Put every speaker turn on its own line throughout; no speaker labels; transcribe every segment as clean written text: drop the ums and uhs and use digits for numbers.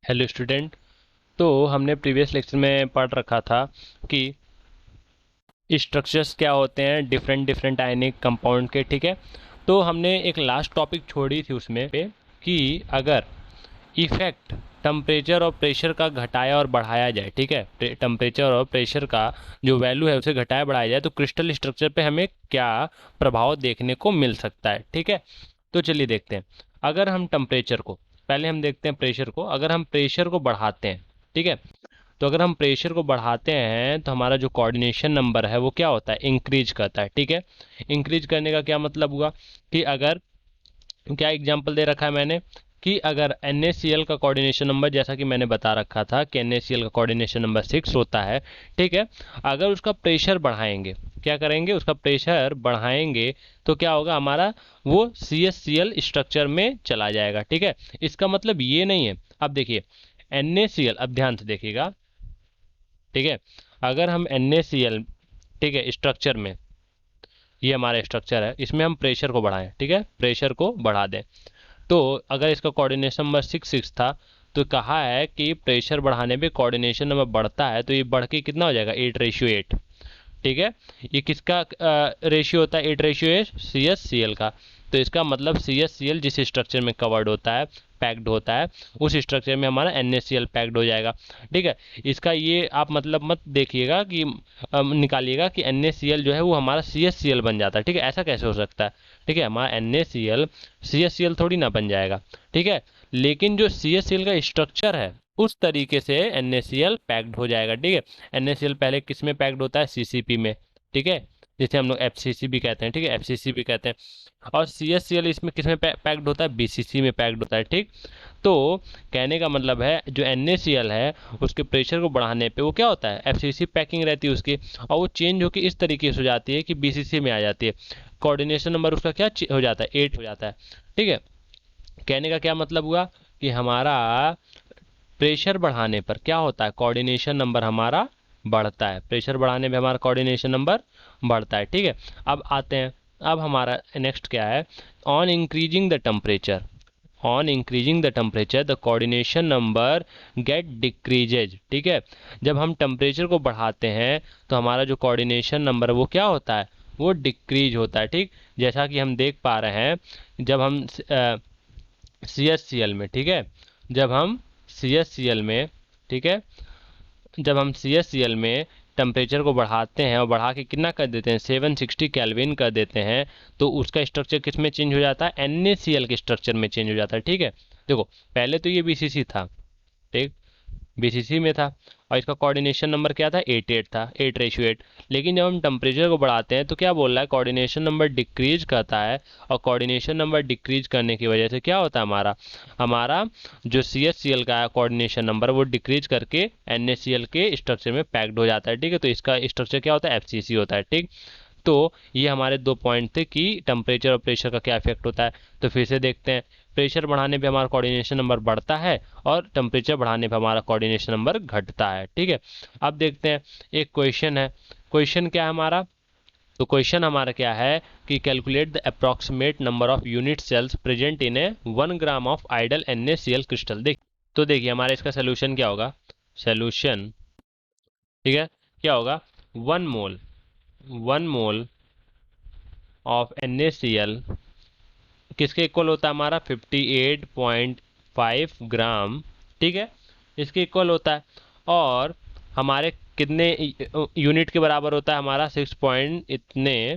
Hello student. तो हमने previous lecture में पढ़ रखा था कि स्ट्रक्चर्स क्या होते हैं डिफरेंट डिफरेंट आयनिक कंपाउंड के। ठीक है, तो हमने एक लास्ट टॉपिक छोड़ी थी उसमें पे कि अगर इफेक्ट टेम्परेचर और प्रेशर का घटाया और बढ़ाया जाए, ठीक है, टेम्परेचर और प्रेशर का जो वैल्यू है उसे घटाया बढ़ाया जाए तो क्रिस्टल स्ट्रक्चर पे हमें क्या प्रभाव देखने को मिल सकता है। ठीक है, तो चलिए देखते हैं। अगर हम टेम्परेचर को, पहले हम देखते हैं प्रेशर को, अगर हम प्रेशर को बढ़ाते हैं, ठीक है, तो अगर हम प्रेशर को बढ़ाते हैं तो हमारा जो कोऑर्डिनेशन नंबर है वो क्या होता है, इंक्रीज करता है। ठीक है, इंक्रीज करने का क्या मतलब हुआ कि अगर, क्या एग्जांपल दे रखा है मैंने कि अगर NaCl का कोऑर्डिनेशन नंबर, जैसा कि मैंने बता रखा था कि NaCl का कोऑर्डिनेशन नंबर 6 होता है, ठीक है, अगर उसका प्रेशर बढ़ाएंगे, क्या करेंगे, उसका प्रेशर बढ़ाएंगे तो क्या होगा हमारा, वो CaCl स्ट्रक्चर में चला जाएगा। ठीक है, इसका मतलब ये नहीं है। अब देखिए NaCl, अब ध्यान से देखिएगा, ठीक है, अगर हम NaCl, ठीक है, स्ट्रक्चर में, ये हमारा स्ट्रक्चर है, इसमें हम प्रेशर को बढ़ाएं, ठीक है, प्रेशर को बढ़ा दें, तो अगर इसका कोऑर्डिनेशन नंबर 6 था तो कहा है कि प्रेशर बढ़ाने पे कोऑर्डिनेशन नंबर बढ़ता है तो ये बढ़ के कितना हो जाएगा, 8:8। ठीक है, ये किसका रेशियो होता है, 8:8, CaCl का। तो इसका मतलब CaCl जिस स्ट्रक्चर में कवर्ड होता है, पैक्ड होता है, उस स्ट्रक्चर में हमारा NaCl पैक्ड हो जाएगा। ठीक है, इसका ये आप मतलब मत देखिएगा कि निकालिएगा कि NaCl जो है वो हमारा CaCl बन जाता है। ठीक है, ऐसा कैसे हो सकता है। ठीक है, हमारा NaCl CaCl थोड़ी ना बन जाएगा। ठीक है, लेकिन जो CaCl का स्ट्रक्चर है उस तरीके से NaCl पैक्ड हो जाएगा। ठीक है, NaCl पहले किस में पैक्ड होता है, CCP में। ठीक है, जिसे हम लोग FCC भी कहते हैं, ठीक है, FCC भी कहते हैं। और CaCl इसमें किस में पैक्ड होता है, BCC में पैक्ड होता है। ठीक, तो कहने का मतलब है जो NaCl है उसके प्रेशर को बढ़ाने पे वो क्या होता है, FCC पैकिंग रहती है उसकी, और वो चेंज होकर इस तरीके से हो जाती है कि BCC में आ जाती है। कोऑर्डिनेशन नंबर उसका क्या हो जाता है, 8 हो जाता है। ठीक है, कहने का क्या मतलब हुआ कि हमारा प्रेशर बढ़ाने पर क्या होता है, कोऑर्डिनेशन नंबर हमारा बढ़ता है, प्रेशर बढ़ाने पे हमारा कोऑर्डिनेशन नंबर बढ़ता है। ठीक है, अब आते हैं, अब हमारा नेक्स्ट क्या है, on increasing the temperature, on increasing the temperature the coordination number get decreases. ठीक है, जब हम टेम्परेचर को बढ़ाते हैं तो हमारा जो कोऑर्डिनेशन नंबर वो क्या होता है, वो डिक्रीज होता है। ठीक, जैसा कि हम देख पा रहे हैं जब हम CaCl में, ठीक है, जब हम CaCl में, ठीक है, जब हम CaCl में टेम्परेचर को बढ़ाते हैं और बढ़ा के कितना कर देते हैं, 760 केल्विन कर देते हैं, तो उसका स्ट्रक्चर किस में चेंज हो जाता है, NaCl के स्ट्रक्चर में चेंज हो जाता है। ठीक है, देखो पहले तो ये BCC था, ठीक, BCC में था, और इसका कोऑर्डिनेशन नंबर क्या था, 88 था, 8:8। लेकिन जब हम टेम्परेचर को बढ़ाते हैं तो क्या बोल रहा है, कोऑर्डिनेशन नंबर डिक्रीज करता है, और कोऑर्डिनेशन नंबर डिक्रीज करने की वजह से क्या होता है, हमारा हमारा जो CaCl का कोऑर्डिनेशन नंबर वो डिक्रीज करके NaCl के स्ट्रक्चर में पैक्ड हो जाता है। ठीक है, तो इसका स्ट्रक्चर क्या होता है, FCC होता है। ठीक, तो ये हमारे दो पॉइंट थे कि टेम्परेचर और प्रेशर का क्या इफेक्ट होता है। तो फिर से देखते हैं, प्रेशर बढ़ाने पे हमारा कोऑर्डिनेशन नंबर बढ़ता है और टेम्परेचर बढ़ाने पे हमारा कोऑर्डिनेशन नंबर घटता है। ठीक है, अब देखते हैं, एक क्वेश्चन है, क्वेश्चन क्या है हमारा, तो क्वेश्चन हमारा क्या है कि calculate the approximate number of unit cells present in a 1 gram of ideal NaCl crystal. देख, तो देखिए हमारा इसका सोल्यूशन क्या होगा, सोल्यूशन, ठीक है, क्या होगा, 1 मोल, 1 मोल ऑफ NaCl किसके इक्वल होता है, हमारा 58.5 ग्राम। ठीक है, इसके इक्वल होता है, और हमारे कितने यूनिट के बराबर होता है, हमारा 6 पॉइंट इतने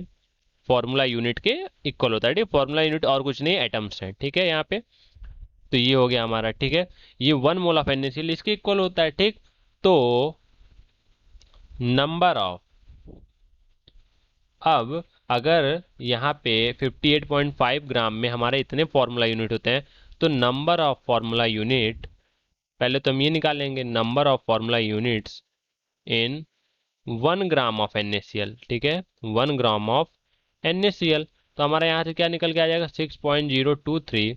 फॉर्मूला यूनिट के इक्वल होता है। ठीक, फॉर्मूला यूनिट और कुछ नहीं, एटम्स हैं। ठीक है, यहाँ पे तो ये हो गया हमारा। ठीक है, ये 1 मोल ऑफ NaCl इसके इक्वल होता है। ठीक, तो नंबर ऑफ, अब अगर यहाँ पे 58.5 ग्राम में हमारे इतने फॉर्मूला यूनिट होते हैं तो नंबर ऑफ फॉर्मूला यूनिट, पहले तो हम ये निकालेंगे, number of formula units in 1 gram of NaCl। ठीक है, 1 ग्राम ऑफ NaCl, तो हमारा यहाँ से क्या निकल के आ जाएगा, 6.023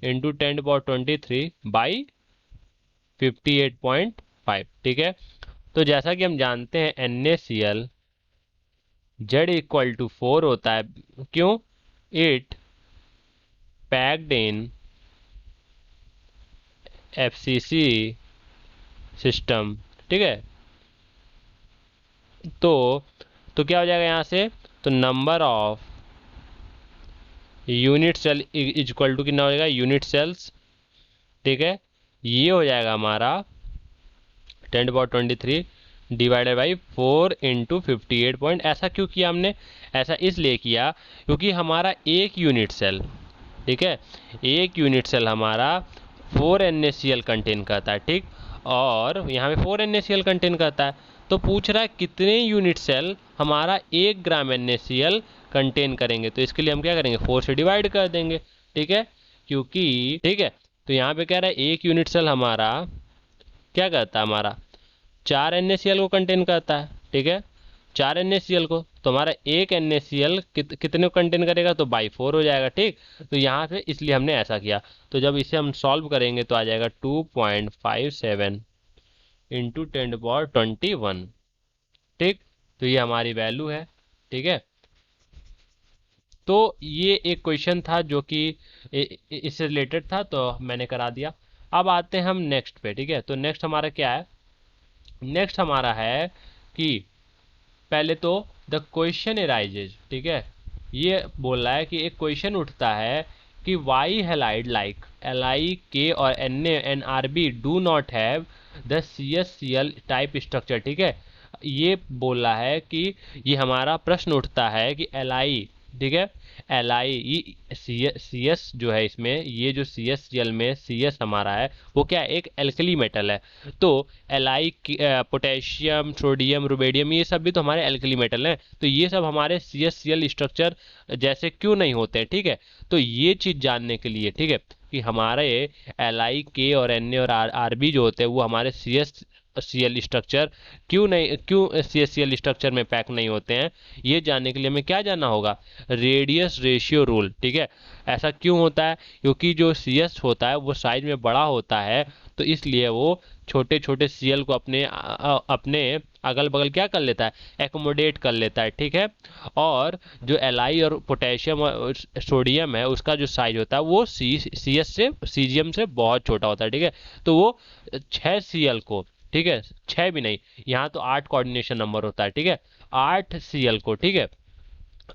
इंटू 10 पावर 23 बाई 58.5। ठीक है, तो जैसा कि हम जानते हैं NaCl Z = 4 होता है, क्यों, it packed in FCC system, ठीक है। तो क्या हो जाएगा यहाँ से, तो number of unit cell is equal to कितना हो जाएगा, यूनिट सेल्स, ठीक है। ये हो जाएगा हमारा 10^23 डिवाइडेड बाई 4 × 58 ऐसा क्यों किया हमने, ऐसा इसलिए किया क्योंकि हमारा एक यूनिट सेल, ठीक है, एक यूनिट सेल हमारा 4 NaCl कंटेन करता है, ठीक। और यहाँ पे 4 NaCl कंटेन करता है, तो पूछ रहा है कितने यूनिट सेल हमारा 1 ग्राम NaCl कंटेन करेंगे। तो इसके लिए हम क्या करेंगे, 4 से डिवाइड कर देंगे, ठीक है, क्योंकि, ठीक है। तो यहाँ पे कह रहा है एक यूनिट सेल हमारा क्या करता है, हमारा 4 NaCl को कंटेन करता है, ठीक है, 4 NaCl को। तो हमारा एक NaCl कितने को कंटेन करेगा, तो बाई 4 हो जाएगा, ठीक। तो यहाँ पे इसलिए हमने ऐसा किया। तो जब इसे हम सॉल्व करेंगे तो आ जाएगा 2.57 × 10^21, ठीक। तो ये हमारी वैल्यू है, ठीक है। तो ये एक क्वेश्चन था जो कि इससे रिलेटेड था, तो मैंने करा दिया। अब आते हैं हम नेक्स्ट पे, ठीक है। तो नेक्स्ट हमारा क्या है, नेक्स्ट हमारा है कि पहले तो द क्वेश्चन एराइजेज, ठीक है। ये बोल रहा है कि एक क्वेश्चन उठता है कि why halide like LI, K और NaNRB do not have the CSCl type structure, ठीक है। ये बोल रहा है कि ये हमारा प्रश्न उठता है कि LI, ठीक है, LI CS जो है इसमें, ये जो CSCl में CS हमारा है वो क्या है, एक एल्कली मेटल है। तो LI पोटेशियम, सोडियम, रुबेडियम, ये सब भी तो हमारे एल्कली मेटल हैं। तो ये सब हमारे CSCl स्ट्रक्चर जैसे क्यों नहीं होते, ठीक है। तो ये चीज़ जानने के लिए, ठीक है, कि हमारे LI, K और Na और RB जो होते हैं वो हमारे CSCl स्ट्रक्चर क्यों CSCl स्ट्रक्चर में पैक नहीं होते हैं, ये जानने के लिए हमें क्या जानना होगा, रेडियस रेशियो रूल, ठीक है। ऐसा क्यों होता है, क्योंकि जो CS होता है वो साइज में बड़ा होता है, तो इसलिए वो छोटे छोटे Cl को अपने अगल बगल क्या कर लेता है, एकोमोडेट कर लेता है, ठीक है। और जो Li और पोटेशियम और सोडियम है उसका जो साइज होता है वो CS से, सीजियम से बहुत छोटा होता है, ठीक है। तो वो 6 Cl को, ठीक है, 6 भी नहीं, यहाँ तो 8 कोऑर्डिनेशन नंबर होता है, ठीक है, 8 Cl को, ठीक है,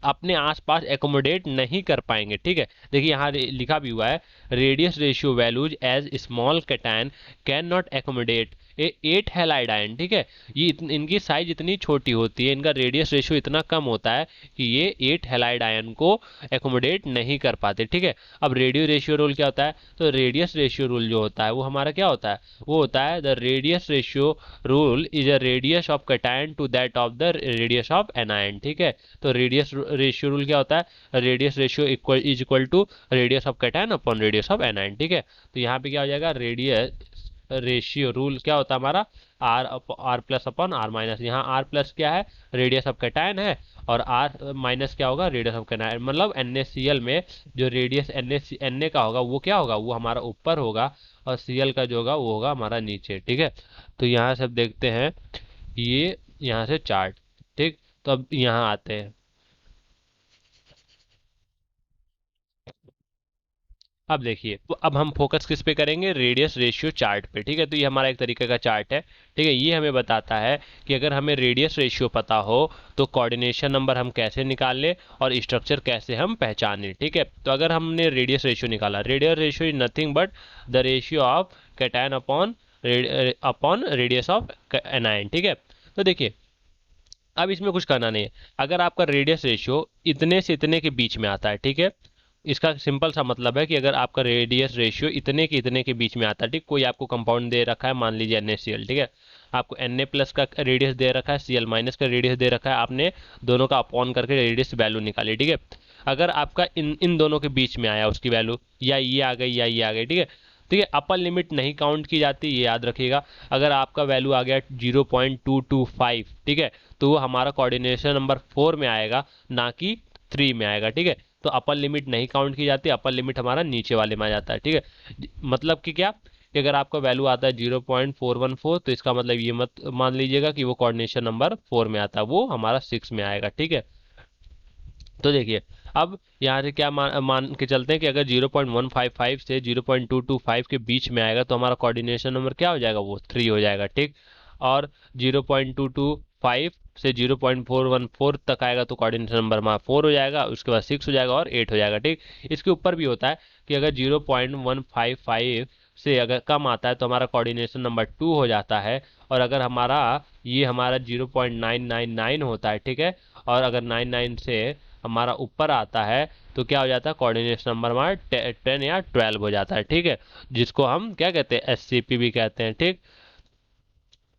अपने आसपास एकोमोडेट नहीं कर पाएंगे, ठीक है। देखिए यहाँ लिखा भी हुआ है, radius ratio values as small cation can not accommodate 8 halide ion, ठीक है। ये इनकी साइज इतनी छोटी होती है, इनका रेडियस रेशियो इतना कम होता है कि ये 8 हैलाइड आयन को एकोमोडेट नहीं कर पाते, ठीक है। अब रेडियो रेशियो रूल क्या होता है, तो रेडियस रेशियो रूल जो होता है वो हमारा क्या होता है, वो होता है the radius ratio rule is a radius of cation to that of the radius of anion, ठीक है। तो रेडियस रेशियो रूल क्या होता है, radius ratio is equal to radius of cation upon radius of anion, ठीक है। तो यहाँ पे क्या हो जाएगा, रेडियस रेशियो रूल क्या होता है हमारा, R plus upon R minus. यहाँ आर प्लस क्या है, रेडियस ऑफ कैटायन है, और आर माइनस क्या होगा, रेडियस ऑफ कैटायन। मतलब NaCl में जो रेडियस Na का होगा वो क्या होगा, वो हमारा ऊपर होगा, और Cl का जो होगा वो होगा हमारा नीचे, ठीक है। तो यहाँ से अब देखते हैं ये यहाँ से चार्ट, ठीक। तो अब यहाँ आते हैं, अब देखिए, तो अब हम फोकस किस पे करेंगे, रेडियस रेशियो चार्ट पे, ठीक है। तो ये हमारा एक तरीके का चार्ट है, ठीक है। ये हमें बताता है कि अगर हमें रेडियस रेशियो पता हो तो कोऑर्डिनेशन नंबर हम कैसे निकाल लें और स्ट्रक्चर कैसे हम पहचानें, ठीक है। तो अगर हमने रेडियस रेशियो निकाला, radius ratio is nothing but the ratio of cation upon radius of anion, ठीक है। तो देखिए अब इसमें कुछ करना नहीं है, अगर आपका रेडियस रेशियो इतने से इतने के बीच में आता है, ठीक है, इसका सिंपल सा मतलब है कि अगर आपका रेडियस रेशियो इतने के बीच में आता है, ठीक, कोई आपको कंपाउंड दे रखा है, मान लीजिए NaCl, ठीक है, आपको Na प्लस का रेडियस दे रखा है, Cl माइनस का रेडियस दे रखा है, आपने दोनों का अपॉन करके रेडियस वैल्यू निकाली, ठीक है। अगर आपका इन इन दोनों के बीच में आया उसकी वैल्यू, या ये आ गई या ये आ गई, ठीक है, ठीक है, अपर लिमिट नहीं काउंट की जाती, ये याद रखिएगा। अगर आपका वैल्यू आ गया 0.225, ठीक है, तो वो हमारा कोऑर्डिनेशन नंबर 4 में आएगा, ना कि 3 में आएगा, ठीक है। तो अपर लिमिट नहीं काउंट की जाती, अपर लिमिट हमारा नीचे वाले में आ जाता है, ठीक है। मतलब कि क्या, कि अगर आपका वैल्यू आता है 0.414, तो इसका मतलब ये मत मान लीजिएगा कि वो कोऑर्डिनेशन नंबर 4 में आता है, वो हमारा 6 में आएगा, ठीक है। तो देखिए अब यहाँ से क्या मान के चलते हैं कि अगर 0.155 से 0.225 के बीच में आएगा तो हमारा कोऑर्डिनेशन नंबर क्या हो जाएगा, वो 3 हो जाएगा, ठीक। और 0.225 से 0.414 तक आएगा तो कोऑर्डिनेशन नंबर हमारा 4 हो जाएगा, उसके बाद 6 हो जाएगा और 8 हो जाएगा, ठीक। इसके ऊपर भी होता है कि अगर 0.155 से अगर कम आता है तो हमारा कोऑर्डिनेशन नंबर 2 हो जाता है, और अगर हमारा 0.999 होता है, ठीक है, और अगर 99 से हमारा ऊपर आता है तो क्या हो जाता है, कोऑर्डिनेशन नंबर हमारा 10 या 12 हो जाता है, ठीक है, जिसको हम क्या कहते हैं, एससीपी भी कहते हैं, ठीक।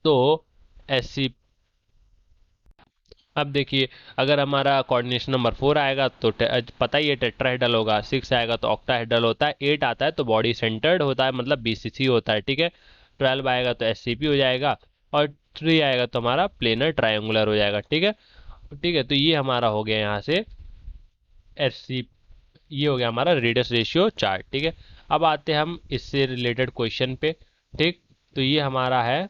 तो एससी अब देखिए, अगर हमारा कोऑर्डिनेशन नंबर 4 आएगा तो पता ही है टेट्राहेड्रल होगा, 6 आएगा तो ऑक्टाहेड्रल होता है, 8 आता है तो बॉडी सेंटर्ड होता है, मतलब बीसीसी होता है, ठीक है, 12 आएगा तो एससीपी हो जाएगा, और 3 आएगा तो हमारा प्लेनर ट्रायंगुलर हो जाएगा, ठीक है। ठीक है, तो ये हमारा हो गया यहाँ से एससी, ये हो गया हमारा रेडियस रेशियो चार्ट, ठीक है। अब आते हैं हम इससे रिलेटेड क्वेश्चन पे, ठीक। तो ये हमारा है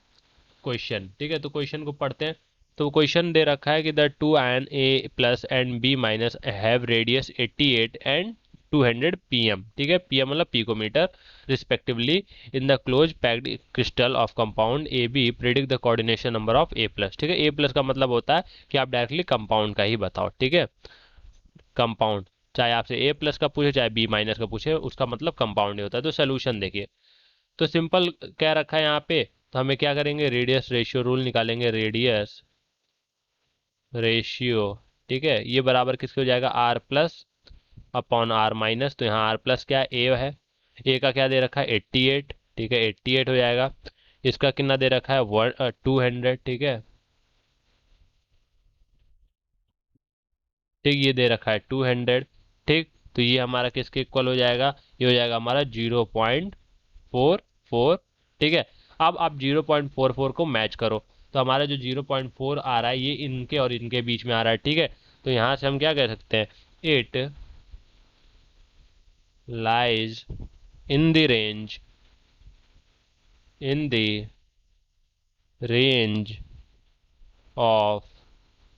क्वेश्चन, ठीक है, तो क्वेश्चन को पढ़ते हैं। तो क्वेश्चन दे रखा है कि the two ion A plus and B minus have radius 88 एंड 200 pm, ठीक है, pm मतलब picometre respectively in the close packed crystal of compound A B, predict the coordination number of A plus, ठीक है। ए plus का मतलब होता है कि आप डायरेक्टली कंपाउंड का ही बताओ, ठीक है, कंपाउंड, चाहे आपसे ए प्लस का पूछे चाहे बी माइनस का पूछे, उसका मतलब कंपाउंड ही होता है। तो सोल्यूशन देखिए, तो सिंपल क्या रखा है यहाँ पे, तो हमें क्या करेंगे, रेडियस रेशियो रूल निकालेंगे, रेडियस रेशियो, ठीक है, ये बराबर किसके हो जाएगा, R plus upon R minus, तो यहाँ आर प्लस क्या है, ए है, ए का क्या दे रखा है 88, ठीक है, 88 हो जाएगा, इसका कितना दे रखा है 200, ठीक है, ठीक, ये दे रखा है 200, ठीक। तो ये हमारा किसके इक्वल हो जाएगा, ये हो जाएगा हमारा 0.44, ठीक है। अब आप 0.44 को मैच करो, तो हमारा जो 0.4 आ रहा है ये इनके और इनके बीच में आ रहा है, ठीक है। तो यहाँ से हम क्या कह सकते हैं, it lies in the range, in the range of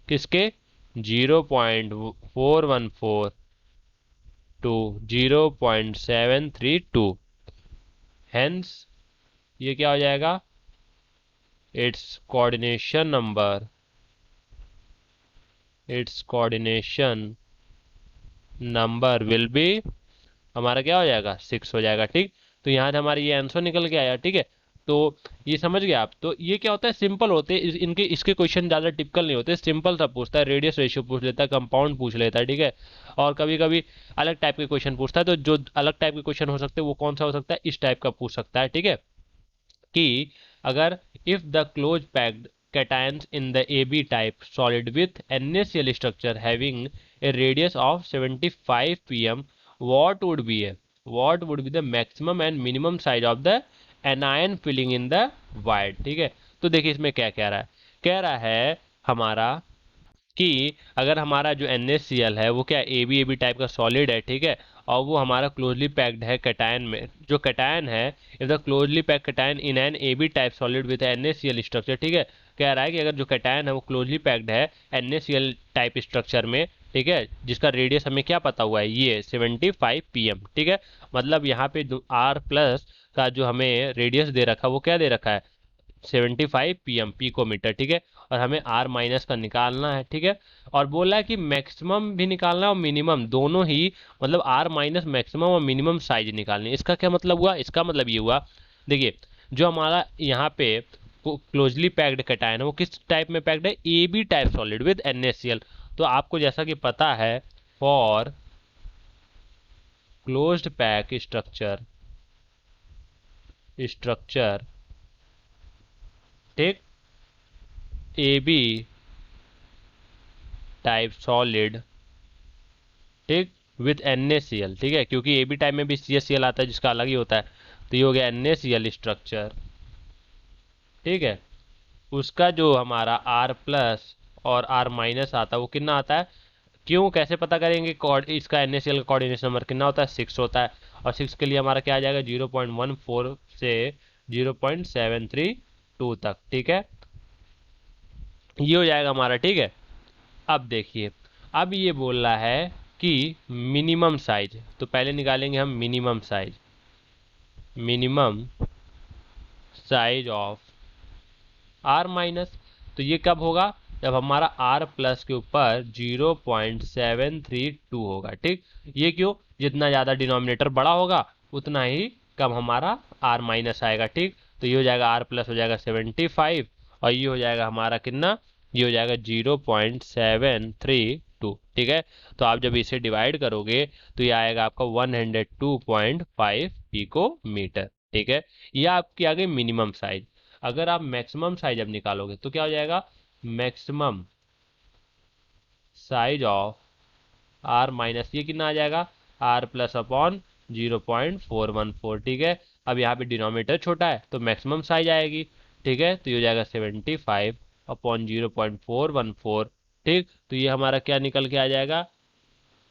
किसके, 0.414 टू 0.732, हेंस ये क्या हो जाएगा, it's coordination number, it's coordination number will be, हमारा क्या हो जाएगा 6 हो जाएगा, ठीक। तो यहाँ से हमारा ये आंसर निकल के आया, ठीक है। तो ये समझ गए आप, तो ये क्या होता है, सिंपल होते हैं इनके, इसके क्वेश्चन ज़्यादा टिपिकल नहीं होते, सिंपल सा पूछता है, रेडियस रेशियो पूछ लेता है, कंपाउंड पूछ लेता है, ठीक है। और कभी कभी अलग टाइप के क्वेश्चन पूछता है, तो जो अलग टाइप के क्वेश्चन हो सकते हैं वो कौन सा हो सकता है, इस टाइप का पूछ सकता है, ठीक है, कि अगर if the close packed cations in the AB type solid with NaCl structure having a radius of 75 pm, what would be the maximum and minimum size of the anion filling in the void, ठीक है। तो देखिए इसमें क्या कह रहा है, कह रहा है हमारा कि अगर हमारा जो NaCl है वो क्या ए बी टाइप का सॉलिड है, ठीक है, और वो हमारा क्लोजली पैक्ड है कैटायन में, जो कैटायन है if the closely packed cation in an A B type solid with NaCl structure, ठीक है, कह रहा है कि अगर जो कैटायन है वो क्लोजली पैक्ड है NaCl टाइप स्ट्रक्चर में, ठीक है, जिसका रेडियस हमें क्या पता हुआ है, ये 75 pm, ठीक है, मतलब यहाँ पे आर प्लस का जो हमें रेडियस दे रखा है वो क्या दे रखा है 75 pm पिकोमीटर, ठीक है, और हमें आर माइनस का निकालना है, ठीक है, और बोला है कि मैक्सिमम भी निकालना है और मिनिमम दोनों ही, मतलब आर माइनस मैक्सिमम और मिनिमम साइज निकालनी है। इसका क्या मतलब हुआ, इसका मतलब ये हुआ, देखिए जो हमारा यहाँ पे क्लोजली पैक्ड कैटायन है वो किस टाइप में पैक्ड है, A B type solid with NaCl। तो आपको जैसा कि पता है, फॉर क्लोज्ड पैक स्ट्रक्चर ठीक, ए बी टाइप सॉलिड, ठीक, विथ NaCl, ठीक है, क्योंकि ए बी टाइप में भी CaCl आता है जिसका अलग ही होता है, तो ये हो गया NaCl स्ट्रक्चर, ठीक है, उसका जो हमारा R प्लस और R माइनस आता है वो कितना आता है, क्यों कैसे पता करेंगे, इसका NaCl का कोऑर्डिनेशन नंबर कितना होता है 6 होता है, और 6 के लिए हमारा क्या आ जाएगा 0.14 से 0.732 तक, ठीक है, ये हो जाएगा हमारा, ठीक है। अब देखिए, अब ये बोल रहा है कि मिनिमम साइज, तो पहले निकालेंगे हम minimum size of R minus. तो ये कब होगा, जब हमारा आर प्लस के ऊपर 0.732 होगा। ठीक, ये क्यों, जितना ज़्यादा डिनोमिनेटर बड़ा होगा उतना ही कम हमारा आर माइनस आएगा। ठीक, तो ये हो जाएगा आर प्लस हो जाएगा 75 और ये हो जाएगा हमारा कितना, ये हो जाएगा 0.732। ठीक है, तो आप जब इसे डिवाइड करोगे तो ये आएगा आपका 102.5 पिकोमीटर। ठीक है, ये आपकी आ गई मिनिमम साइज। अगर आप मैक्सिमम साइज अब निकालोगे तो क्या हो जाएगा, maximum size of R minus, ये कितना आ जाएगा, आर प्लस अपॉन 0.414। ठीक है, अब यहाँ पे डिनोमिनेटर छोटा है तो मैक्सिमम साइज आएगी। ठीक है, तो ये हो जाएगा 75 अपॉन 0.414। ठीक, तो ये हमारा क्या निकल के आ जाएगा,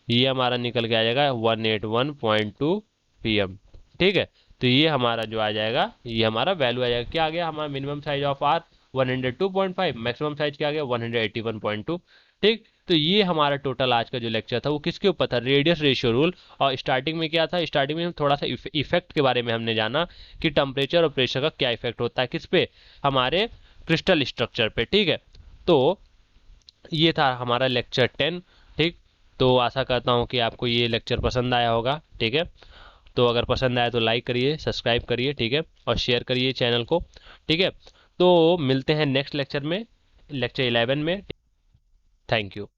ये हमारा निकल के आ जाएगा 181.2 pm। ठीक है, तो ये हमारा जो आ जाएगा, ये हमारा वैल्यू आ जाएगा, क्या आ गया हमारा minimum size of R 102.5, maximum size क्या आ गया 181.2। ठीक, तो ये हमारा टोटल आज का जो लेक्चर था वो किसके ऊपर था, रेडियस रेशियो रूल। और स्टार्टिंग में क्या था, स्टार्टिंग में हम थोड़ा सा इफेक्ट के बारे में हमने जाना कि टेम्परेचर और प्रेशर का क्या इफेक्ट होता है किस पे, हमारे क्रिस्टल स्ट्रक्चर पे। ठीक है, तो ये था हमारा लेक्चर 10। ठीक, तो आशा करता हूँ कि आपको ये लेक्चर पसंद आया होगा। ठीक है, तो अगर पसंद आया तो लाइक करिए, सब्सक्राइब करिए। ठीक है, और शेयर करिए चैनल को। ठीक है, तो मिलते हैं नेक्स्ट लेक्चर में, लेक्चर 11 में। Thank you.